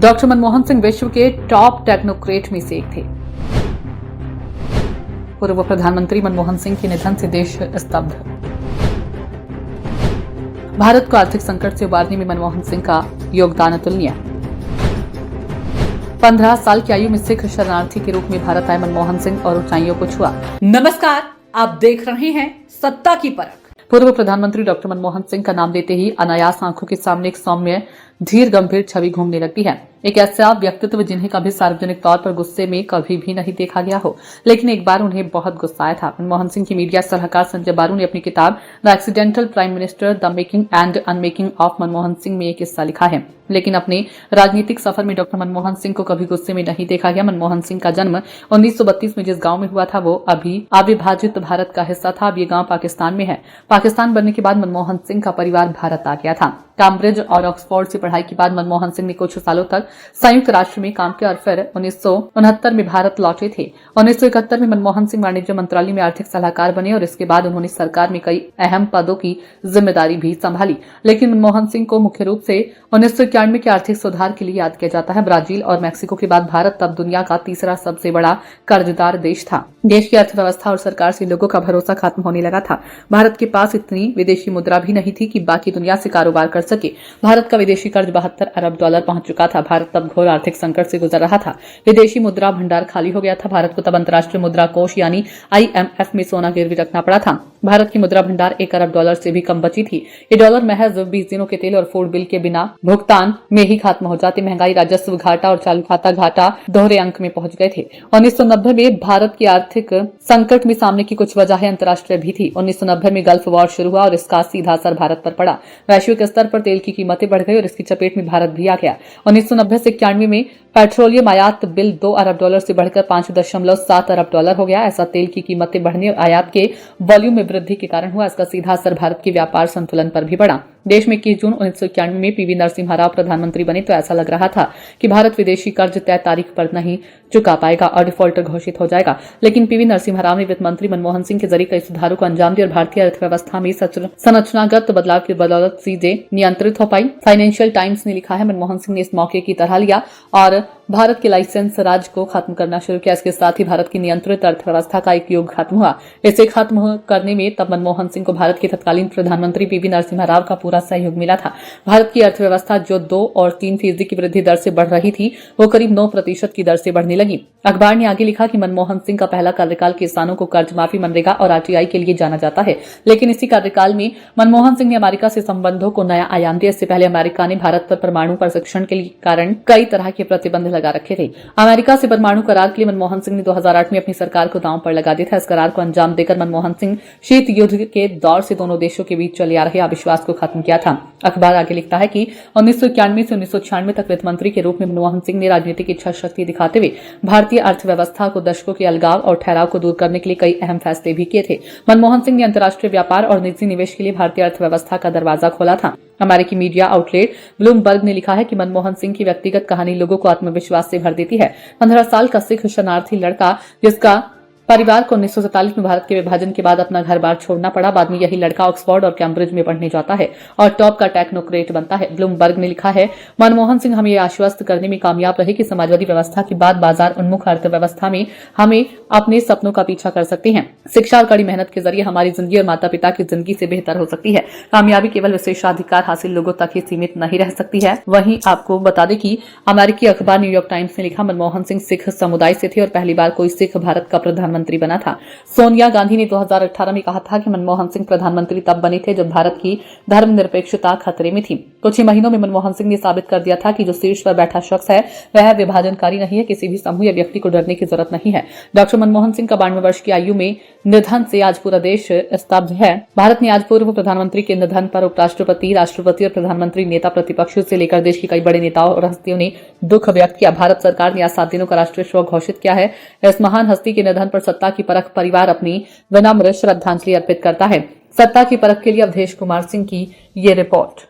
Doctor Manmohan Singh विश्व के top technocrat में से एक थे। पूर्व प्रधानमंत्री मनमोहन सिंह के निधन से देश स्तब्ध। भारत को आर्थिक संकट से उबारने में मनमोहन सिंह का योगदान अतुलनीय। 15 साल की आयु में सिख शरणार्थी के रूप में भारत आए मनमोहन सिंह और ऊंचाइयों को छुआ। नमस्कार, आप देख रहे हैं सत्ता की परख। पूर्व प्रधानमंत्री डॉक्टर मनमोहन सिंह का नाम लेते ही अनायास आंखों के सामने एक सौम्य, धीर गंभीर छवि घूमने लगती है। एक ऐसा व्यक्तित्व जिन्हें कभी सार्वजनिक तौर पर गुस्से में कभी भी नहीं देखा गया हो, लेकिन एक बार उन्हें बहुत गुस्सा आया था। मनमोहन सिंह की मीडिया सलाहकार संजय बारू ने अपनी किताब the accidental prime minister the making and unmaking of Manmohan Singh में एक किस्सा लिखा है। लेकिन अपने राजनीतिक सफर में डॉक्टर मनमोहन सिंह को कभी गुस्से में नहीं देखा गया। मनमोहन सिंह का जन्म 1932 में जिस गांव में हुआ था वो अभी अविभाजित भारत का हिस्सा था। अब ये गांव पाकिस्तान में है। पाकिस्तान बनने के बाद मनमोहन सिंह का परिवार भारत आ गया था। कैम्ब्रिज और ऑक्सफोर्ड से पढ़ाई के बाद मनमोहन सिंह ने कुछ सालों तक संयुक्त राष्ट्र में काम किया और फिर 1969 में भारत लौटे थे। 1971 में मनमोहन सिंह वाणिज्य मंत्रालय में आर्थिक सलाहकार बने और इसके बाद उन्होंने सरकार में कई अहम पदों की जिम्मेदारी भी संभाली। लेकिन मनमोहन सिंह को मुख्य रूप से 1991 के आर्थिक सुधार के लिए याद किया जाता है। ब्राजील और मैक्सिको के बाद भारत तब दुनिया का तीसरा सबसे बड़ा कर्जदार देश था। देश की अर्थव्यवस्था और सरकार से लोगों का भरोसा खत्म होने लगा था। भारत के पास इतनी विदेशी मुद्रा भी नहीं थी कि बाकी दुनिया से कारोबार कर सके। भारत का विदेशी कर्ज 72 अरब डॉलर पहुंच चुका था। भारत तब घोर आर्थिक संकट से गुजर रहा था। विदेशी मुद्रा भंडार खाली हो गया था। भारत को तब अंतर्राष्ट्रीय मुद्रा कोष यानी IMF में सोना गिरवी रखना पड़ा था। भारत की मुद्रा भंडार 1 अरब डॉलर से भी कम बची थी। ये डॉलर महज 20 दिनों के तेल और फूड बिल के बिना भुगतान में ही खत्म हो जाते। महंगाई, राजस्व घाटा और चालू खाता घाटा दोहरे अंक में पहुंच गए थे। 1990 में भारत की आर्थिक संकट में सामने की कुछ वजहें अंतर्राष्ट्रीय भी थी। 1990 में गल्फ वॉर शुरू हुआ और इसका सीधा असर भारत पर पड़ा। वैश्विक स्तर पर तेल की कीमतें बढ़ गई और इसकी चपेट में भारत भी आ गया। 1990 से 91 में पेट्रोलियम आयात बिल 2 अरब डॉलर से बढ़कर 5.7 अरब डॉलर हो गया। ऐसा तेल की कीमतें बढ़ने और आयात के वॉल्यूम में वृद्धि के कारण हुआ। इसका सीधा असर भारत के व्यापार संतुलन पर भी पड़ा। देश में 21 जून 1991 में PV नरसिम्हा राव प्रधानमंत्री बने तो ऐसा लग रहा था कि भारत विदेशी कर्ज तय तारीख पर नहीं चुका पाएगा और डिफॉल्टर घोषित हो जाएगा। लेकिन PV नरसिम्हा राव ने वित्त मंत्री मनमोहन सिंह के जरिए कई सुधारों को अंजाम दिया और भारतीय अर्थव्यवस्था में संरचनागत बदलाव की बदौलत चीजें नियंत्रित हो पाई। फाइनेंशियल टाइम्स ने लिखा है, मनमोहन सिंह ने इस मौके की तरह लिया और भारत के लाइसेंस राज को खत्म करना शुरू किया। इसके साथ ही भारत की नियंत्रित अर्थव्यवस्था का एक युग खत्म हुआ। इसे खत्म करने में तब मनमोहन सिंह को भारत के तत्कालीन प्रधानमंत्री PV नरसिम्हा राव का पूरा सहयोग मिला था। भारत की अर्थव्यवस्था जो 2 और 3% की वृद्धि दर से बढ़ रही थी वो करीब 9% की दर से बढ़ने लगी। अखबार ने आगे लिखा कि मनमोहन सिंह का पहला कार्यकाल किसानों को कर्ज माफी, मनरेगा और RTI के लिए जाना जाता है। लेकिन इसी कार्यकाल में मनमोहन सिंह ने अमेरिका से संबंधों को नया आयाम दिया। इससे पहले अमेरिका ने भारत पर परमाणु प्रशिक्षण के कारण कई तरह के प्रतिबंध लगा रखे थे। अमेरिका से परमाणु करार के लिए मनमोहन सिंह ने 2008 में अपनी सरकार को दांव पर लगा दिया था। इस करार को अंजाम देकर मनमोहन सिंह शीत युद्ध के दौर से दोनों देशों के बीच चले आ रहे अविश्वास को खत्म किया था। अखबार आगे लिखता है कि 1991 से 1996 तक वित्त मंत्री के रूप में मनमोहन सिंह ने राजनीतिक इच्छा शक्ति दिखाते हुए भारतीय अर्थव्यवस्था को दशकों के अलगाव और ठहराव को दूर करने के लिए कई अहम फैसले भी किए थे। मनमोहन सिंह ने अंतर्राष्ट्रीय व्यापार और निजी निवेश के लिए भारतीय अर्थव्यवस्था का दरवाजा खोला था। अमेरिकी मीडिया आउटलेट ब्लूमबर्ग ने लिखा है कि मनमोहन सिंह की व्यक्तिगत कहानी लोगों को आत्मविश्वास से भर देती है। 15 साल का सिख शरणार्थी लड़का जिसका परिवार को 1947 में भारत के विभाजन के बाद अपना घर बार छोड़ना पड़ा, बाद में यही लड़का ऑक्सफोर्ड और कैम्ब्रिज में पढ़ने जाता है और टॉप का टेक्नोक्रेट बनता है। ब्लूमबर्ग ने लिखा है, मनमोहन सिंह हमें आश्वस्त करने में कामयाब रहे कि समाजवादी व्यवस्था के बाद बाजार उन्मुख अर्थव्यवस्था में हमें अपने सपनों का पीछा कर सकते हैं। शिक्षा और कड़ी मेहनत के जरिए हमारी जिंदगी और माता पिता की जिंदगी से बेहतर हो सकती है। कामयाबी केवल विशेषाधिकार हासिल लोगों तक ही सीमित नहीं रह सकती है। वहीं आपको बता दें कि अमेरिकी अखबार न्यूयॉर्क टाइम्स ने लिखा, मनमोहन सिंह सिख समुदाय से थे और पहली बार कोई सिख भारत का प्रधानमंत्री बना था। सोनिया गांधी ने 2018 में कहा था कि मनमोहन सिंह प्रधानमंत्री तब बने थे जब भारत की धर्मनिरपेक्षता खतरे में थी। कुछ ही महीनों में मनमोहन सिंह ने साबित कर दिया था कि जो शीर्ष पर बैठा शख्स है वह विभाजनकारी नहीं है। किसी भी समूह या व्यक्ति को डरने की जरूरत नहीं है। डॉक्टर मनमोहन सिंह का 92 वर्ष की आयु में निधन से आज पूरा देश स्तब्ध है। भारत ने आज पूर्व प्रधानमंत्री के निधन पर उपराष्ट्रपति, राष्ट्रपति और प्रधानमंत्री, नेता प्रतिपक्ष से लेकर देश के कई बड़े नेताओं और हस्तियों ने दुख व्यक्त किया। भारत सरकार ने आज 7 दिनों का राष्ट्रीय शोक घोषित किया है। इस महान हस्ती के निधन पर सत्ता की परख परिवार अपनी विनम्र श्रद्धांजलि अर्पित करता है। सत्ता की परख के लिए अवधेश कुमार सिंह की ये रिपोर्ट।